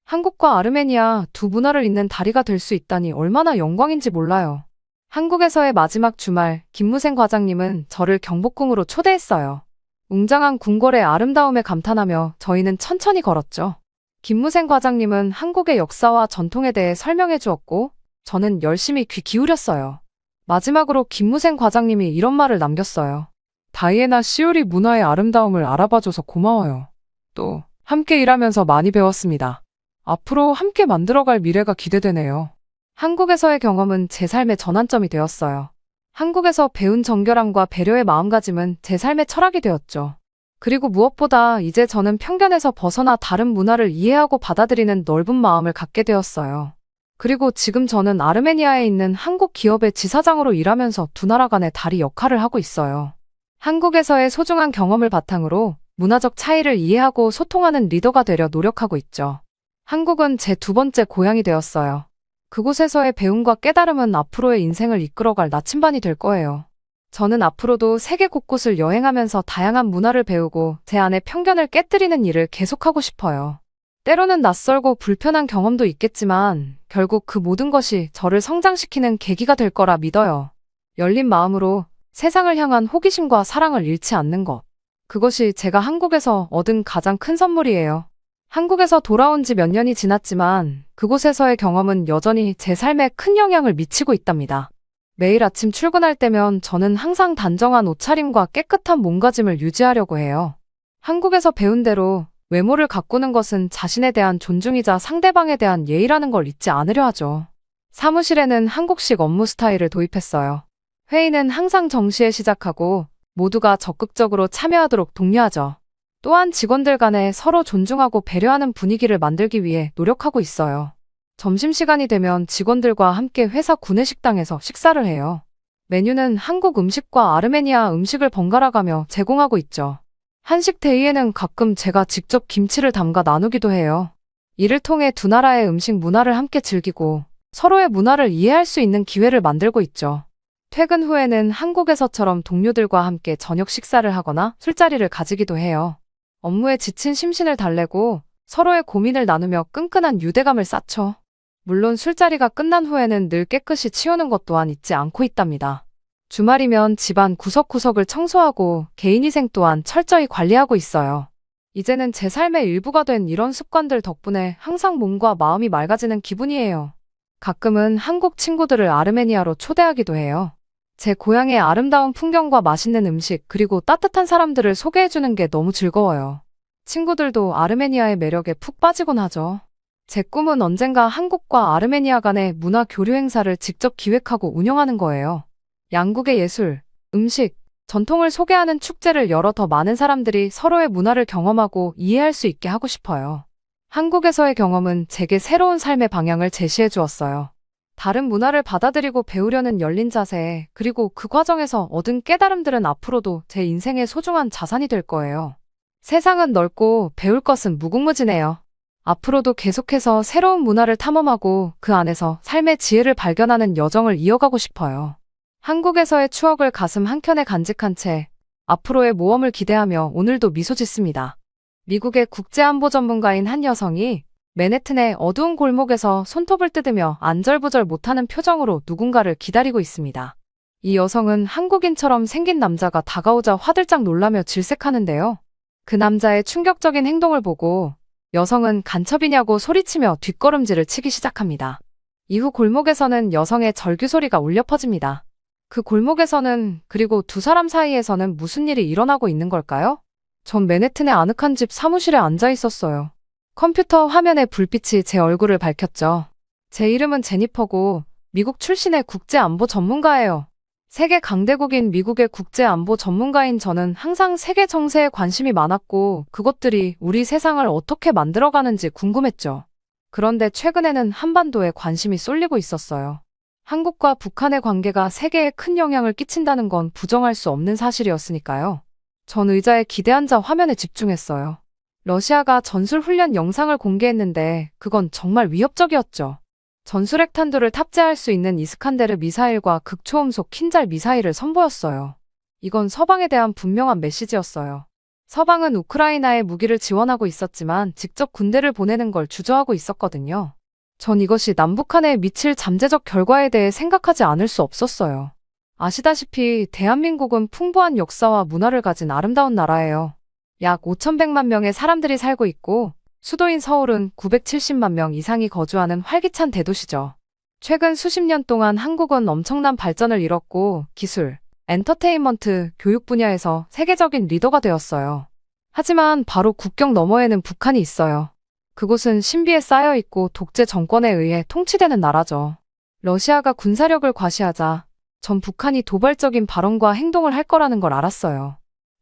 한국과 아르메니아 두 문화를 잇는 다리가 될 수 있다니 얼마나 영광인지 몰라요. 한국에서의 마지막 주말, 김무생 과장님은 저를 경복궁으로 초대했어요. 웅장한 궁궐의 아름다움에 감탄하며 저희는 천천히 걸었죠. 김무생 과장님은 한국의 역사와 전통에 대해 설명해 주었고 저는 열심히 귀 기울였어요. 마지막으로 김무생 과장님이 이런 말을 남겼어요.
다이애나 시우리 문화의 아름다움을 알아봐줘서 고마워요. 또 함께 일하면서 많이 배웠습니다. 앞으로 함께 만들어갈 미래가 기대되네요.
한국에서의 경험은 제 삶의 전환점이 되었어요. 한국에서 배운 정결함과 배려의 마음가짐은 제 삶의 철학이 되었죠. 그리고 무엇보다 이제 저는 편견에서 벗어나 다른 문화를 이해하고 받아들이는 넓은 마음을 갖게 되었어요. 그리고 지금 저는 아르메니아에 있는 한국 기업의 지사장으로 일하면서 두 나라 간의 다리 역할을 하고 있어요. 한국에서의 소중한 경험을 바탕으로 문화적 차이를 이해하고 소통하는 리더가 되려 노력하고 있죠. 한국은 제 두 번째 고향이 되었어요. 그곳에서의 배움과 깨달음은 앞으로의 인생을 이끌어갈 나침반이 될 거예요. 저는 앞으로도 세계 곳곳을 여행하면서 다양한 문화를 배우고 제 안의 편견을 깨뜨리는 일을 계속하고 싶어요. 때로는 낯설고 불편한 경험도 있겠지만 결국 그 모든 것이 저를 성장시키는 계기가 될 거라 믿어요. 열린 마음으로 세상을 향한 호기심과 사랑을 잃지 않는 것. 그것이 제가 한국에서 얻은 가장 큰 선물이에요. 한국에서 돌아온 지 몇 년이 지났지만 그곳에서의 경험은 여전히 제 삶에 큰 영향을 미치고 있답니다. 매일 아침 출근할 때면 저는 항상 단정한 옷차림과 깨끗한 몸가짐을 유지하려고 해요. 한국에서 배운 대로 외모를 가꾸는 것은 자신에 대한 존중이자 상대방에 대한 예의라는 걸 잊지 않으려 하죠. 사무실에는 한국식 업무 스타일을 도입했어요. 회의는 항상 정시에 시작하고 모두가 적극적으로 참여하도록 독려하죠. 또한 직원들 간에 서로 존중하고 배려하는 분위기를 만들기 위해 노력하고 있어요. 점심시간이 되면 직원들과 함께 회사 구내식당에서 식사를 해요. 메뉴는 한국 음식과 아르메니아 음식을 번갈아가며 제공하고 있죠. 한식 데이에는 가끔 제가 직접 김치를 담가 나누기도 해요. 이를 통해 두 나라의 음식 문화를 함께 즐기고 서로의 문화를 이해할 수 있는 기회를 만들고 있죠. 퇴근 후에는 한국에서처럼 동료들과 함께 저녁 식사를 하거나 술자리를 가지기도 해요. 업무에 지친 심신을 달래고 서로의 고민을 나누며 끈끈한 유대감을 쌓죠. 물론 술자리가 끝난 후에는 늘 깨끗이 치우는 것 또한 잊지 않고 있답니다. 주말이면 집안 구석구석을 청소하고 개인위생 또한 철저히 관리하고 있어요. 이제는 제 삶의 일부가 된 이런 습관들 덕분에 항상 몸과 마음이 맑아지는 기분이에요. 가끔은 한국 친구들을 아르메니아로 초대하기도 해요. 제 고향의 아름다운 풍경과 맛있는 음식 그리고 따뜻한 사람들을 소개해주는 게 너무 즐거워요. 친구들도 아르메니아의 매력에 푹 빠지곤 하죠. 제 꿈은 언젠가 한국과 아르메니아 간의 문화 교류 행사를 직접 기획하고 운영하는 거예요. 양국의 예술, 음식, 전통을 소개하는 축제를 열어 더 많은 사람들이 서로의 문화를 경험하고 이해할 수 있게 하고 싶어요. 한국에서의 경험은 제게 새로운 삶의 방향을 제시해 주었어요. 다른 문화를 받아들이고 배우려는 열린 자세, 그리고 그 과정에서 얻은 깨달음들은 앞으로도 제 인생의 소중한 자산이 될 거예요. 세상은 넓고 배울 것은 무궁무진해요. 앞으로도 계속해서 새로운 문화를 탐험하고 그 안에서 삶의 지혜를 발견하는 여정을 이어가고 싶어요. 한국에서의 추억을 가슴 한켠에 간직한 채 앞으로의 모험을 기대하며 오늘도 미소 짓습니다. 미국의 국제안보 전문가인 한 여성이 맨해튼의 어두운 골목에서 손톱을 뜯으며 안절부절 못하는 표정으로 누군가를 기다리고 있습니다. 이 여성은 한국인처럼 생긴 남자가 다가오자 화들짝 놀라며 질색하는데요. 그 남자의 충격적인 행동을 보고 여성은 간첩이냐고 소리치며 뒷걸음질을 치기 시작합니다. 이후 골목에서는 여성의 절규 소리가 울려 퍼집니다. 그 골목에서는 그리고 두 사람 사이에서는 무슨 일이 일어나고 있는 걸까요? 전 맨해튼의 아늑한 집 사무실에 앉아 있었어요. 컴퓨터 화면에 불빛이 제 얼굴을 밝혔죠. 제 이름은 제니퍼고 미국 출신의 국제안보 전문가예요. 세계 강대국인 미국의 국제안보 전문가인 저는 항상 세계 정세에 관심이 많았고 그것들이 우리 세상을 어떻게 만들어가는지 궁금했죠. 그런데 최근에는 한반도에 관심이 쏠리고 있었어요. 한국과 북한의 관계가 세계에 큰 영향을 끼친다는 건 부정할 수 없는 사실이었으니까요. 전 의자에 기대앉아 화면에 집중했어요. 러시아가 전술훈련 영상을 공개했는데 그건 정말 위협적이었죠. 전술핵탄두를 탑재할 수 있는 이스칸데르 미사일과 극초음속 킨잘 미사일을 선보였어요. 이건 서방에 대한 분명한 메시지였어요. 서방은 우크라이나에 무기를 지원하고 있었지만 직접 군대를 보내는 걸 주저하고 있었거든요. 전 이것이 남북한에 미칠 잠재적 결과에 대해 생각하지 않을 수 없었어요. 아시다시피 대한민국은 풍부한 역사와 문화를 가진 아름다운 나라예요. 약 5,100만 명의 사람들이 살고 있고 수도인 서울은 970만 명 이상이 거주하는 활기찬 대도시죠. 최근 수십 년 동안 한국은 엄청난 발전을 이뤘고 기술, 엔터테인먼트, 교육 분야에서 세계적인 리더가 되었어요. 하지만 바로 국경 너머에는 북한이 있어요. 그곳은 신비에 쌓여 있고 독재 정권에 의해 통치되는 나라죠. 러시아가 군사력을 과시하자 전 북한이 도발적인 발언과 행동을 할 거라는 걸 알았어요.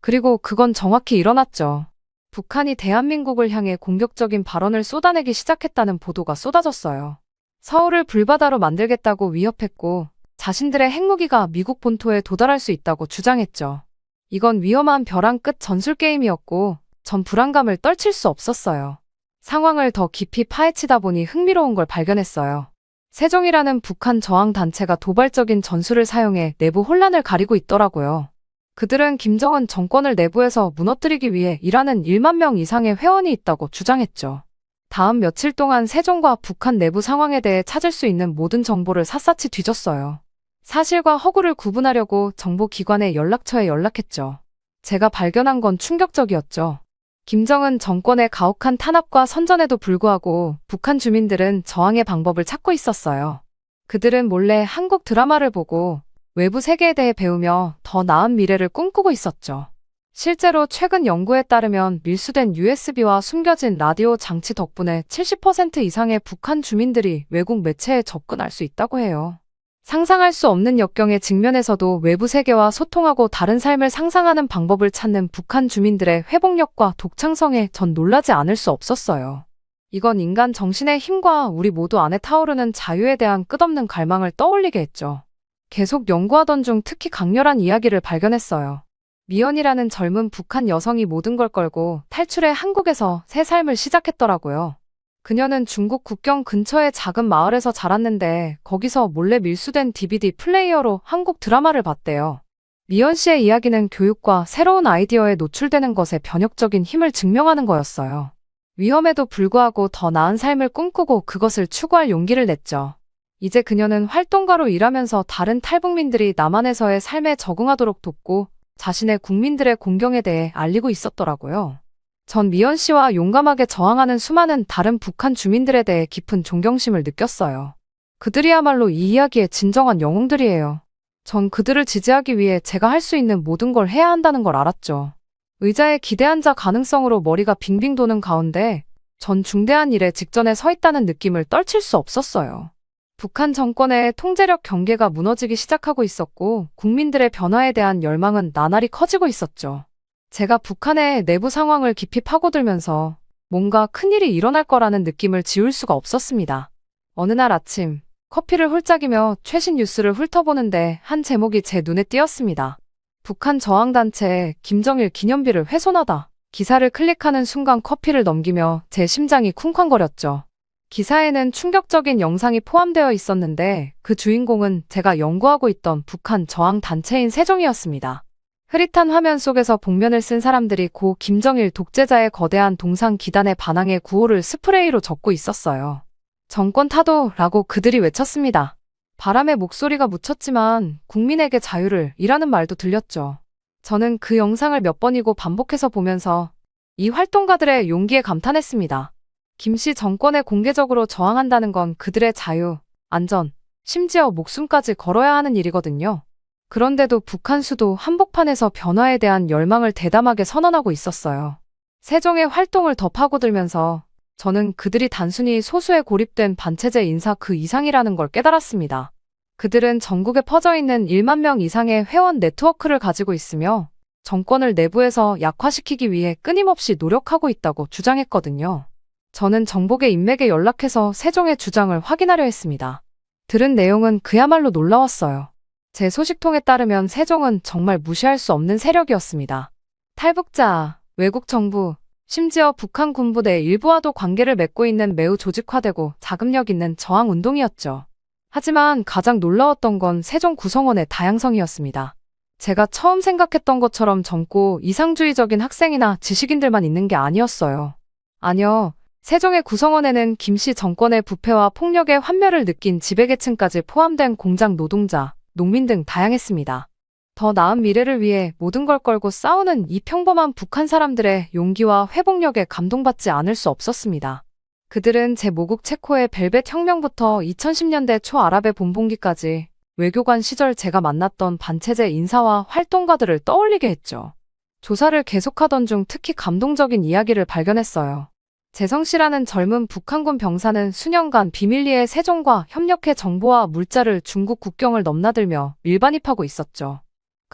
그리고 그건 정확히 일어났죠. 북한이 대한민국을 향해 공격적인 발언을 쏟아내기 시작했다는 보도가 쏟아졌어요. 서울을 불바다로 만들겠다고 위협했고 자신들의 핵무기가 미국 본토에 도달할 수 있다고 주장했죠. 이건 위험한 벼랑 끝 전술게임이었고 전 불안감을 떨칠 수 없었어요. 상황을 더 깊이 파헤치다 보니 흥미로운 걸 발견했어요. 세종이라는 북한 저항 단체가 도발적인 전술을 사용해 내부 혼란을 가리고 있더라고요. 그들은 김정은 정권을 내부에서 무너뜨리기 위해 일하는 1만 명 이상의 회원이 있다고 주장했죠. 다음 며칠 동안 세종과 북한 내부 상황에 대해 찾을 수 있는 모든 정보를 샅샅이 뒤졌어요. 사실과 허구를 구분하려고 정보기관의 연락처에 연락했죠. 제가 발견한 건 충격적이었죠. 김정은 정권의 가혹한 탄압과 선전에도 불구하고 북한 주민들은 저항의 방법을 찾고 있었어요. 그들은 몰래 한국 드라마를 보고 외부 세계에 대해 배우며 더 나은 미래를 꿈꾸고 있었죠. 실제로 최근 연구에 따르면 밀수된 USB와 숨겨진 라디오 장치 덕분에 70% 이상의 북한 주민들이 외국 매체에 접근할 수 있다고 해요. 상상할 수 없는 역경에 직면해서도 외부 세계와 소통하고 다른 삶을 상상하는 방법을 찾는 북한 주민들의 회복력과 독창성에 전 놀라지 않을 수 없었어요. 이건 인간 정신의 힘과 우리 모두 안에 타오르는 자유에 대한 끝없는 갈망을 떠올리게 했죠. 계속 연구하던 중 특히 강렬한 이야기를 발견했어요. 미연이라는 젊은 북한 여성이 모든 걸 걸고 탈출해 한국에서 새 삶을 시작했더라고요. 그녀는 중국 국경 근처의 작은 마을에서 자랐는데 거기서 몰래 밀수된 DVD 플레이어로 한국 드라마를 봤대요. 미연 씨의 이야기는 교육과 새로운 아이디어에 노출되는 것의 변혁적인 힘을 증명하는 거였어요. 위험에도 불구하고 더 나은 삶을 꿈꾸고 그것을 추구할 용기를 냈죠. 이제 그녀는 활동가로 일하면서 다른 탈북민들이 남한에서의 삶에 적응하도록 돕고 자신의 국민들의 공경에 대해 알리고 있었더라고요. 전 미연 씨와 용감하게 저항하는 수많은 다른 북한 주민들에 대해 깊은 존경심을 느꼈어요. 그들이야말로 이 이야기의 진정한 영웅들이에요. 전 그들을 지지하기 위해 제가 할 수 있는 모든 걸 해야 한다는 걸 알았죠. 의자에 기대앉아 가능성으로 머리가 빙빙 도는 가운데 전 중대한 일에 직전에 서 있다는 느낌을 떨칠 수 없었어요. 북한 정권의 통제력 경계가 무너지기 시작하고 있었고 국민들의 변화에 대한 열망은 나날이 커지고 있었죠. 제가 북한의 내부 상황을 깊이 파고들면서 뭔가 큰일이 일어날 거라는 느낌을 지울 수가 없었습니다. 어느 날 아침 커피를 홀짝이며 최신 뉴스를 훑어보는데 한 제목이 제 눈에 띄었습니다. 북한 저항단체 김정일 기념비를 훼손하다. 기사를 클릭하는 순간 커피를 넘기며 제 심장이 쿵쾅거렸죠. 기사에는 충격적인 영상이 포함되어 있었는데 그 주인공은 제가 연구하고 있던 북한 저항단체인 세종이었습니다. 흐릿한 화면 속에서 복면을 쓴 사람들이 고 김정일 독재자의 거대한 동상 기단에 반항의 구호를 스프레이로 적고 있었어요. 정권 타도라고 그들이 외쳤습니다. 바람에 목소리가 묻혔지만 국민에게 자유를 이라는 말도 들렸죠. 저는 그 영상을 몇 번이고 반복해서 보면서 이 활동가들의 용기에 감탄했습니다. 김씨 정권에 공개적으로 저항한다는 건 그들의 자유, 안전, 심지어 목숨까지 걸어야 하는 일이거든요. 그런데도 북한 수도 한복판에서 변화에 대한 열망을 대담하게 선언하고 있었어요. 세종의 활동을 더 파고들면서 저는 그들이 단순히 소수에 고립된 반체제 인사 그 이상이라는 걸 깨달았습니다. 그들은 전국에 퍼져 있는 1만 명 이상의 회원 네트워크를 가지고 있으며 정권을 내부에서 약화시키기 위해 끊임없이 노력하고 있다고 주장했거든요. 저는 정복의 인맥에 연락해서 세종의 주장을 확인하려 했습니다. 들은 내용은 그야말로 놀라웠어요. 제 소식통에 따르면 세종은 정말 무시할 수 없는 세력이었습니다. 탈북자, 외국 정부, 심지어 북한 군부대 일부와도 관계를 맺고 있는 매우 조직화되고 자금력 있는 저항 운동이었죠. 하지만 가장 놀라웠던 건 세종 구성원의 다양성이었습니다. 제가 처음 생각했던 것처럼 젊고 이상주의적인 학생이나 지식인들만 있는 게 아니었어요. 아니요. 세종의 구성원에는 김씨 정권의 부패와 폭력의 환멸을 느낀 지배계층까지 포함된 공장 노동자, 농민 등 다양했습니다. 더 나은 미래를 위해 모든 걸 걸고 싸우는 이 평범한 북한 사람들의 용기와 회복력에 감동받지 않을 수 없었습니다. 그들은 제 모국 체코의 벨벳 혁명부터 2010년대 초 아랍의 본봉기까지 외교관 시절 제가 만났던 반체제 인사와 활동가들을 떠올리게 했죠. 조사를 계속하던 중 특히 감동적인 이야기를 발견했어요. 재성 씨라는 젊은 북한군 병사는 수년간 비밀리에 세종과 협력해 정보와 물자를 중국 국경을 넘나들며 밀반입하고 있었죠.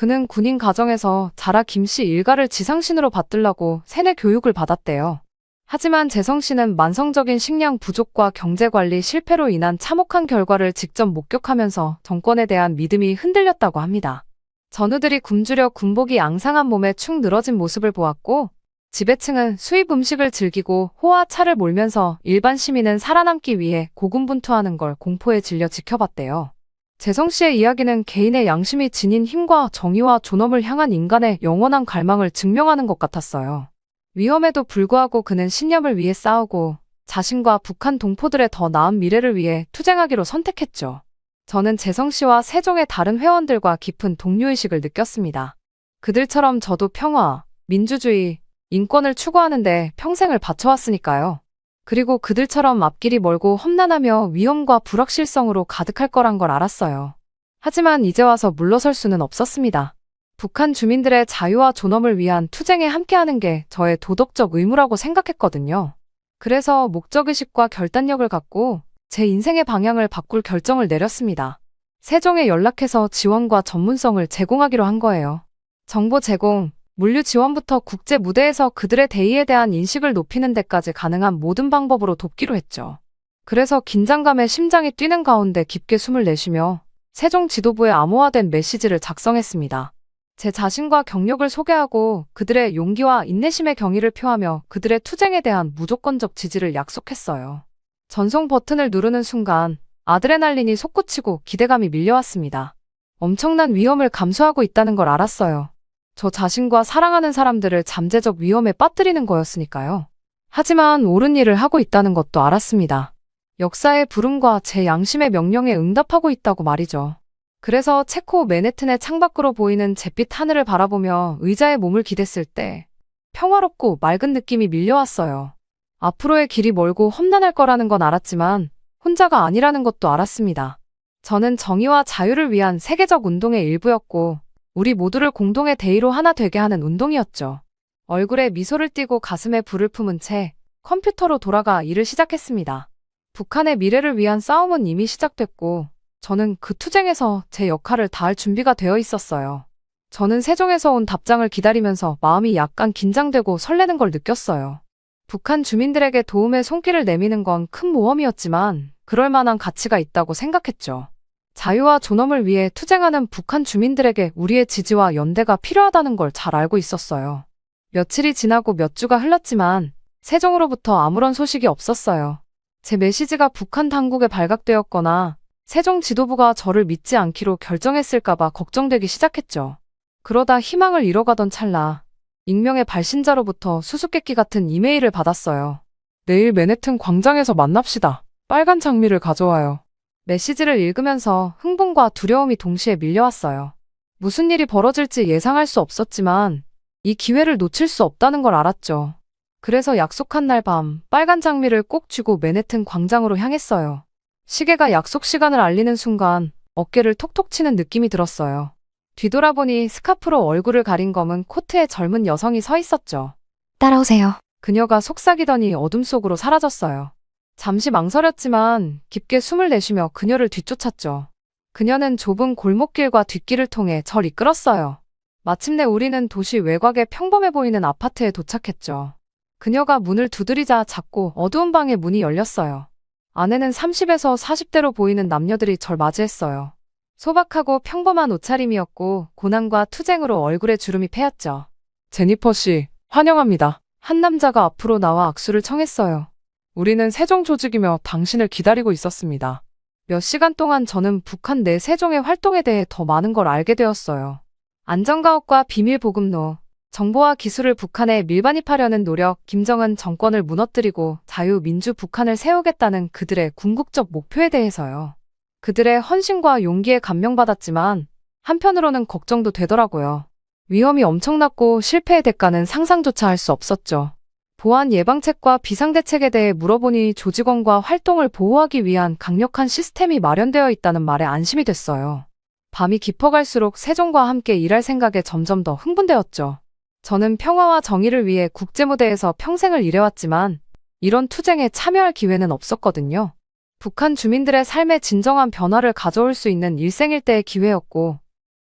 그는 군인 가정에서 자라 김씨 일가를 지상신으로 받들라고 세뇌 교육을 받았대요. 하지만 재성 씨는 만성적인 식량 부족과 경제관리 실패로 인한 참혹한 결과를 직접 목격하면서 정권에 대한 믿음이 흔들렸다고 합니다. 전우들이 굶주려 군복이 앙상한 몸에 축 늘어진 모습을 보았고, 지배층은 수입 음식을 즐기고 호와 차를 몰면서 일반 시민은 살아남기 위해 고군분투하는 걸 공포에 질려 지켜봤대요. 재성 씨의 이야기는 개인의 양심이 지닌 힘과 정의와 존엄을 향한 인간의 영원한 갈망을 증명하는 것 같았어요. 위험에도 불구하고 그는 신념을 위해 싸우고 자신과 북한 동포들의 더 나은 미래를 위해 투쟁하기로 선택했죠. 저는 재성 씨와 세종의 다른 회원들과 깊은 동료의식을 느꼈습니다. 그들처럼 저도 평화, 민주주의, 인권을 추구하는데 평생을 바쳐왔으니까요. 그리고 그들처럼 앞길이 멀고 험난하며 위험과 불확실성으로 가득할 거란 걸 알았어요. 하지만 이제 와서 물러설 수는 없었습니다. 북한 주민들의 자유와 존엄을 위한 투쟁에 함께하는 게 저의 도덕적 의무라고 생각했거든요. 그래서 목적의식과 결단력을 갖고 제 인생의 방향을 바꿀 결정을 내렸습니다. 세종에 연락해서 지원과 전문성을 제공하기로 한 거예요. 정보 제공, 물류 지원부터 국제 무대에서 그들의 대의에 대한 인식을 높이는 데까지 가능한 모든 방법으로 돕기로 했죠. 그래서 긴장감에 심장이 뛰는 가운데 깊게 숨을 내쉬며 세종 지도부에 암호화된 메시지를 작성했습니다. 제 자신과 경력을 소개하고 그들의 용기와 인내심의 경의를 표하며 그들의 투쟁에 대한 무조건적 지지를 약속했어요. 전송 버튼을 누르는 순간 아드레날린이 솟구치고 기대감이 밀려왔습니다. 엄청난 위험을 감수하고 있다는 걸 알았어요. 저 자신과 사랑하는 사람들을 잠재적 위험에 빠뜨리는 거였으니까요. 하지만 옳은 일을 하고 있다는 것도 알았습니다. 역사의 부름과 제 양심의 명령에 응답하고 있다고 말이죠. 그래서 체코 맨해튼의 창밖으로 보이는 잿빛 하늘을 바라보며 의자에 몸을 기댔을 때 평화롭고 맑은 느낌이 밀려왔어요. 앞으로의 길이 멀고 험난할 거라는 건 알았지만 혼자가 아니라는 것도 알았습니다. 저는 정의와 자유를 위한 세계적 운동의 일부였고 우리 모두를 공동의 대의로 하나 되게 하는 운동이었죠. 얼굴에 미소를 띠고 가슴에 불을 품은 채 컴퓨터로 돌아가 일을 시작했습니다. 북한의 미래를 위한 싸움은 이미 시작됐고 저는 그 투쟁에서 제 역할을 다할 준비가 되어 있었어요. 저는 세종에서 온 답장을 기다리면서 마음이 약간 긴장되고 설레는 걸 느꼈어요. 북한 주민들에게 도움의 손길을 내미는 건 큰 모험이었지만 그럴 만한 가치가 있다고 생각했죠. 자유와 존엄을 위해 투쟁하는 북한 주민들에게 우리의 지지와 연대가 필요하다는 걸 잘 알고 있었어요. 며칠이 지나고 몇 주가 흘렀지만 세종으로부터 아무런 소식이 없었어요. 제 메시지가 북한 당국에 발각되었거나 세종 지도부가 저를 믿지 않기로 결정했을까봐 걱정되기 시작했죠. 그러다 희망을 잃어가던 찰나 익명의 발신자로부터 수수께끼 같은 이메일을 받았어요.
내일 맨해튼 광장에서 만납시다. 빨간 장미를 가져와요.
메시지를 읽으면서 흥분과 두려움이 동시에 밀려왔어요. 무슨 일이 벌어질지 예상할 수 없었지만 이 기회를 놓칠 수 없다는 걸 알았죠. 그래서 약속한 날 밤 빨간 장미를 꼭 쥐고 맨해튼 광장으로 향했어요. 시계가 약속 시간을 알리는 순간 어깨를 톡톡 치는 느낌이 들었어요. 뒤돌아보니 스카프로 얼굴을 가린 검은 코트의 젊은 여성이 서 있었죠.
따라오세요.
그녀가 속삭이더니 어둠 속으로 사라졌어요. 잠시 망설였지만 깊게 숨을 내쉬며 그녀를 뒤쫓았죠. 그녀는 좁은 골목길과 뒷길을 통해 절 이끌었어요. 마침내 우리는 도시 외곽의 평범해 보이는 아파트에 도착했죠. 그녀가 문을 두드리자 작고 어두운 방의 문이 열렸어요. 안에는 30에서 40대로 보이는 남녀들이 절 맞이했어요. 소박하고 평범한 옷차림이었고 고난과 투쟁으로 얼굴에 주름이 패였죠.
제니퍼 씨, 환영합니다.
한 남자가 앞으로 나와 악수를 청했어요.
우리는 세종 조직이며 당신을 기다리고 있었습니다.
몇 시간 동안 저는 북한 내 세종의 활동에 대해 더 많은 걸 알게 되었어요. 안전가옥과 비밀보급로, 정보와 기술을 북한에 밀반입하려는 노력, 김정은 정권을 무너뜨리고 자유민주 북한을 세우겠다는 그들의 궁극적 목표에 대해서요. 그들의 헌신과 용기에 감명받았지만 한편으로는 걱정도 되더라고요. 위험이 엄청났고 실패의 대가는 상상조차 할 수 없었죠. 보안 예방책과 비상대책에 대해 물어보니 조직원과 활동을 보호하기 위한 강력한 시스템이 마련되어 있다는 말에 안심이 됐어요. 밤이 깊어갈수록 세종과 함께 일할 생각에 점점 더 흥분되었죠. 저는 평화와 정의를 위해 국제무대에서 평생을 일해왔지만 이런 투쟁에 참여할 기회는 없었거든요. 북한 주민들의 삶에 진정한 변화를 가져올 수 있는 일생일대의 기회였고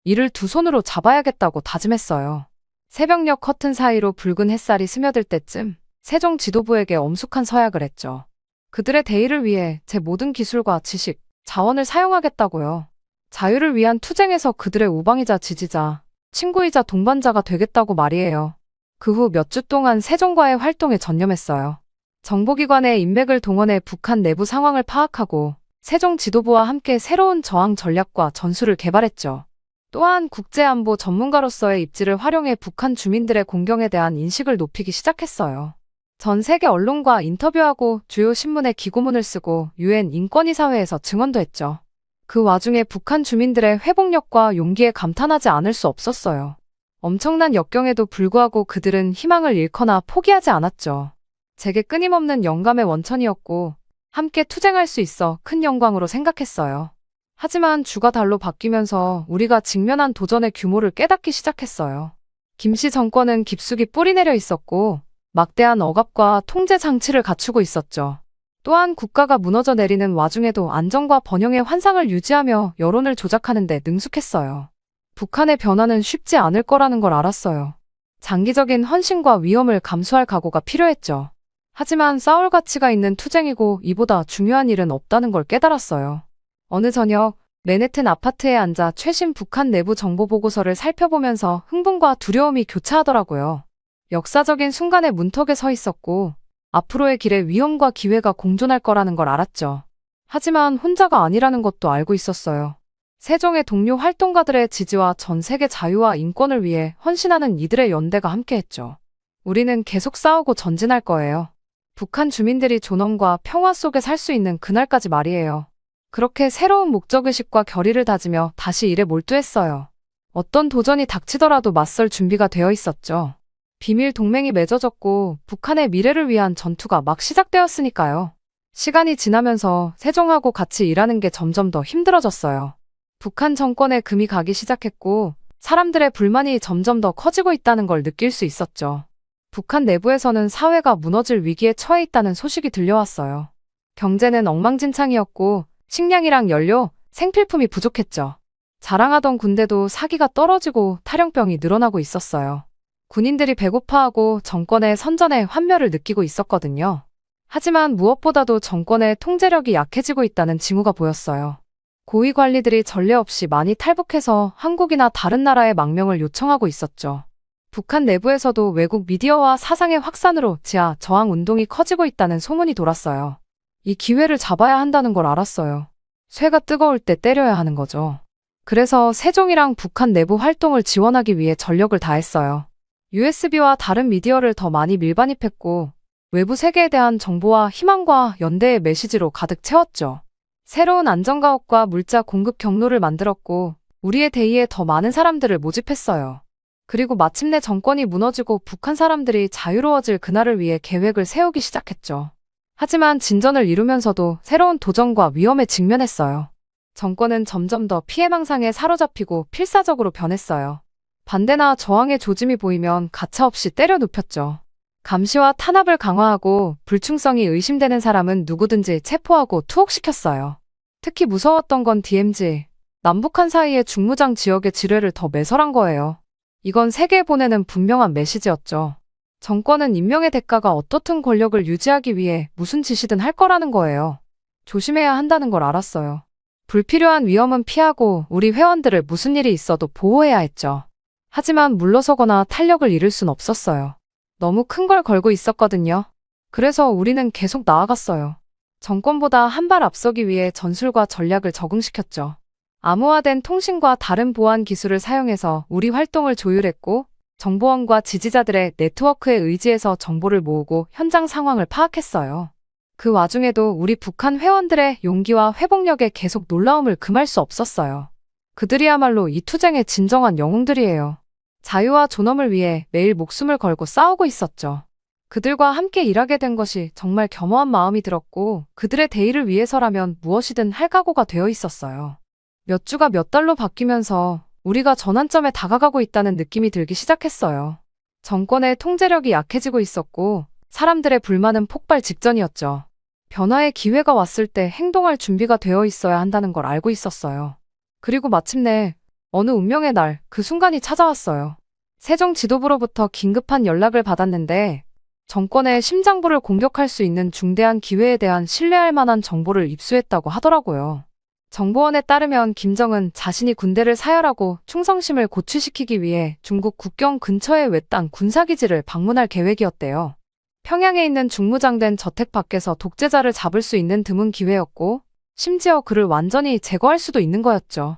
이를 두 손으로 잡아야겠다고 다짐했어요. 새벽녘 커튼 사이로 붉은 햇살이 스며들 때쯤 세종 지도부에게 엄숙한 서약을 했죠. 그들의 대의를 위해 제 모든 기술과 지식, 자원을 사용하겠다고요. 자유를 위한 투쟁에서 그들의 우방이자 지지자, 친구이자 동반자가 되겠다고 말이에요. 그 후 몇 주 동안 세종과의 활동에 전념했어요. 정보기관의 인맥을 동원해 북한 내부 상황을 파악하고 세종 지도부와 함께 새로운 저항 전략과 전술을 개발했죠. 또한 국제안보 전문가로서의 입지를 활용해 북한 주민들의 공경에 대한 인식을 높이기 시작했어요. 전 세계 언론과 인터뷰하고 주요 신문에 기고문을 쓰고 UN 인권이사회에서 증언도 했죠. 그 와중에 북한 주민들의 회복력과 용기에 감탄하지 않을 수 없었어요. 엄청난 역경에도 불구하고 그들은 희망을 잃거나 포기하지 않았죠. 제게 끊임없는 영감의 원천이었고 함께 투쟁할 수 있어 큰 영광으로 생각했어요. 하지만 주가 달로 바뀌면서 우리가 직면한 도전의 규모를 깨닫기 시작했어요. 김씨 정권은 깊숙이 뿌리내려 있었고 막대한 억압과 통제 장치를 갖추고 있었죠. 또한 국가가 무너져 내리는 와중에도 안정과 번영의 환상을 유지하며 여론을 조작하는 데 능숙했어요. 북한의 변화는 쉽지 않을 거라는 걸 알았어요. 장기적인 헌신과 위험을 감수할 각오가 필요했죠. 하지만 싸울 가치가 있는 투쟁이고 이보다 중요한 일은 없다는 걸 깨달았어요. 어느 저녁 맨해튼 아파트에 앉아 최신 북한 내부 정보 보고서를 살펴보면서 흥분과 두려움이 교차하더라고요. 역사적인 순간의 문턱에 서 있었고 앞으로의 길에 위험과 기회가 공존할 거라는 걸 알았죠. 하지만 혼자가 아니라는 것도 알고 있었어요. 세종의 동료 활동가들의 지지와 전 세계 자유와 인권을 위해 헌신하는 이들의 연대가 함께했죠. 우리는 계속 싸우고 전진할 거예요. 북한 주민들이 존엄과 평화 속에 살 수 있는 그날까지 말이에요. 그렇게 새로운 목적의식과 결의를 다지며 다시 일에 몰두했어요. 어떤 도전이 닥치더라도 맞설 준비가 되어 있었죠. 비밀 동맹이 맺어졌고 북한의 미래를 위한 전투가 막 시작되었으니까요. 시간이 지나면서 세종하고 같이 일하는 게 점점 더 힘들어졌어요. 북한 정권에 금이 가기 시작했고 사람들의 불만이 점점 더 커지고 있다는 걸 느낄 수 있었죠. 북한 내부에서는 사회가 무너질 위기에 처해 있다는 소식이 들려왔어요. 경제는 엉망진창이었고 식량이랑 연료, 생필품이 부족했죠. 자랑하던 군대도 사기가 떨어지고 탈영병이 늘어나고 있었어요. 군인들이 배고파하고 정권의 선전에 환멸을 느끼고 있었거든요. 하지만 무엇보다도 정권의 통제력이 약해지고 있다는 징후가 보였어요. 고위 관리들이 전례 없이 많이 탈북해서 한국이나 다른 나라의 망명을 요청하고 있었죠. 북한 내부에서도 외국 미디어와 사상의 확산으로 지하 저항 운동이 커지고 있다는 소문이 돌았어요. 이 기회를 잡아야 한다는 걸 알았어요. 쇠가 뜨거울 때 때려야 하는 거죠. 그래서 세종이랑 북한 내부 활동을 지원하기 위해 전력을 다했어요. USB와 다른 미디어를 더 많이 밀반입했고 외부 세계에 대한 정보와 희망과 연대의 메시지로 가득 채웠죠. 새로운 안전가옥과 물자 공급 경로를 만들었고 우리의 대의에 더 많은 사람들을 모집했어요. 그리고 마침내 정권이 무너지고 북한 사람들이 자유로워질 그날을 위해 계획을 세우기 시작했죠. 하지만 진전을 이루면서도 새로운 도전과 위험에 직면했어요. 정권은 점점 더 피해망상에 사로잡히고 필사적으로 변했어요. 반대나 저항의 조짐이 보이면 가차없이 때려 눕혔죠. 감시와 탄압을 강화하고 불충성이 의심되는 사람은 누구든지 체포하고 투옥시켰어요. 특히 무서웠던 건 DMZ, 남북한 사이의 중무장 지역의 지뢰를 더 매설한 거예요. 이건 세계에 보내는 분명한 메시지였죠. 정권은 인명의 대가가 어떻든 권력을 유지하기 위해 무슨 짓이든 할 거라는 거예요. 조심해야 한다는 걸 알았어요. 불필요한 위험은 피하고 우리 회원들을 무슨 일이 있어도 보호해야 했죠. 하지만 물러서거나 탄력을 잃을 순 없었어요. 너무 큰 걸 걸고 있었거든요. 그래서 우리는 계속 나아갔어요. 정권보다 한 발 앞서기 위해 전술과 전략을 적응시켰죠. 암호화된 통신과 다른 보안 기술을 사용해서 우리 활동을 조율했고 정보원과 지지자들의 네트워크에 의지해서 정보를 모으고 현장 상황을 파악했어요. 그 와중에도 우리 북한 회원들의 용기와 회복력에 계속 놀라움을 금할 수 없었어요. 그들이야말로 이 투쟁의 진정한 영웅들이에요. 자유와 존엄을 위해 매일 목숨을 걸고 싸우고 있었죠. 그들과 함께 일하게 된 것이 정말 겸허한 마음이 들었고 그들의 대의를 위해서라면 무엇이든 할 각오가 되어 있었어요. 몇 주가 몇 달로 바뀌면서 우리가 전환점에 다가가고 있다는 느낌이 들기 시작했어요. 정권의 통제력이 약해지고 있었고 사람들의 불만은 폭발 직전이었죠. 변화의 기회가 왔을 때 행동할 준비가 되어 있어야 한다는 걸 알고 있었어요. 그리고 마침내 어느 운명의 날, 그 순간이 찾아왔어요. 세종 지도부로부터 긴급한 연락을 받았는데 정권의 심장부를 공격할 수 있는 중대한 기회에 대한 신뢰할 만한 정보를 입수했다고 하더라고요. 정보원에 따르면 김정은 자신이 군대를 사열하고 충성심을 고취시키기 위해 중국 국경 근처의 외딴 군사기지를 방문할 계획이었대요. 평양에 있는 중무장된 저택 밖에서 독재자를 잡을 수 있는 드문 기회였고 심지어 그를 완전히 제거할 수도 있는 거였죠.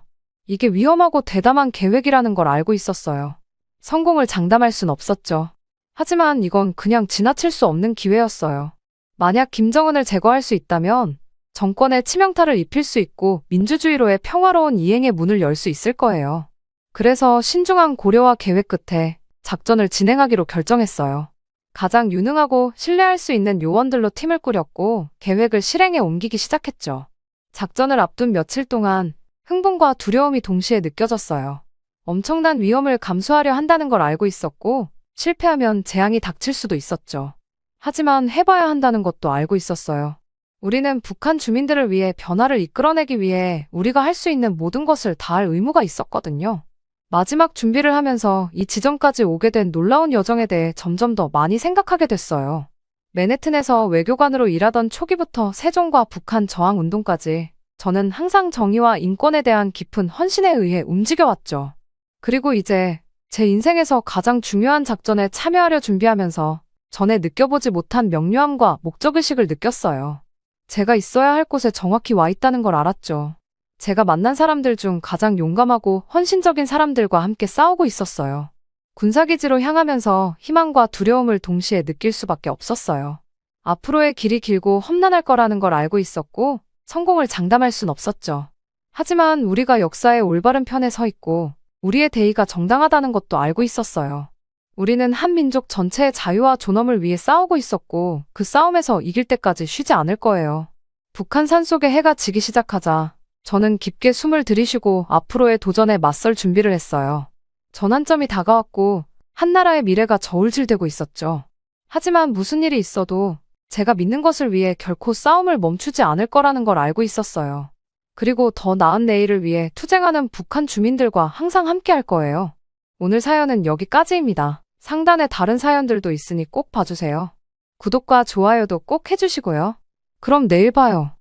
이게 위험하고 대담한 계획이라는 걸 알고 있었어요. 성공을 장담할 순 없었죠. 하지만 이건 그냥 지나칠 수 없는 기회였어요. 만약 김정은을 제거할 수 있다면 정권에 치명타를 입힐 수 있고 민주주의로의 평화로운 이행의 문을 열 수 있을 거예요. 그래서 신중한 고려와 계획 끝에 작전을 진행하기로 결정했어요. 가장 유능하고 신뢰할 수 있는 요원들로 팀을 꾸렸고 계획을 실행에 옮기기 시작했죠. 작전을 앞둔 며칠 동안 흥분과 두려움이 동시에 느껴졌어요. 엄청난 위험을 감수하려 한다는 걸 알고 있었고 실패하면 재앙이 닥칠 수도 있었죠. 하지만 해봐야 한다는 것도 알고 있었어요. 우리는 북한 주민들을 위해 변화를 이끌어내기 위해 우리가 할 수 있는 모든 것을 다할 의무가 있었거든요. 마지막 준비를 하면서 이 지점까지 오게 된 놀라운 여정에 대해 점점 더 많이 생각하게 됐어요. 맨해튼에서 외교관으로 일하던 초기부터 세종과 북한 저항 운동까지 저는 항상 정의와 인권에 대한 깊은 헌신에 의해 움직여왔죠. 그리고 이제 제 인생에서 가장 중요한 작전에 참여하려 준비하면서 전에 느껴보지 못한 명료함과 목적의식을 느꼈어요. 제가 있어야 할 곳에 정확히 와 있다는 걸 알았죠. 제가 만난 사람들 중 가장 용감하고 헌신적인 사람들과 함께 싸우고 있었어요. 군사기지로 향하면서 희망과 두려움을 동시에 느낄 수밖에 없었어요. 앞으로의 길이 길고 험난할 거라는 걸 알고 있었고 성공을 장담할 순 없었죠. 하지만 우리가 역사의 올바른 편에 서 있고 우리의 대의가 정당하다는 것도 알고 있었어요. 우리는 한 민족 전체의 자유와 존엄을 위해 싸우고 있었고 그 싸움에서 이길 때까지 쉬지 않을 거예요. 북한 산속에 해가 지기 시작하자 저는 깊게 숨을 들이쉬고 앞으로의 도전에 맞설 준비를 했어요. 전환점이 다가왔고 한나라의 미래가 저울질되고 있었죠. 하지만 무슨 일이 있어도 제가 믿는 것을 위해 결코 싸움을 멈추지 않을 거라는 걸 알고 있었어요. 그리고 더 나은 내일을 위해 투쟁하는 북한 주민들과 항상 함께 할 거예요. 오늘 사연은 여기까지입니다. 상단에 다른 사연들도 있으니 꼭 봐주세요. 구독과 좋아요도 꼭 해주시고요. 그럼 내일 봐요.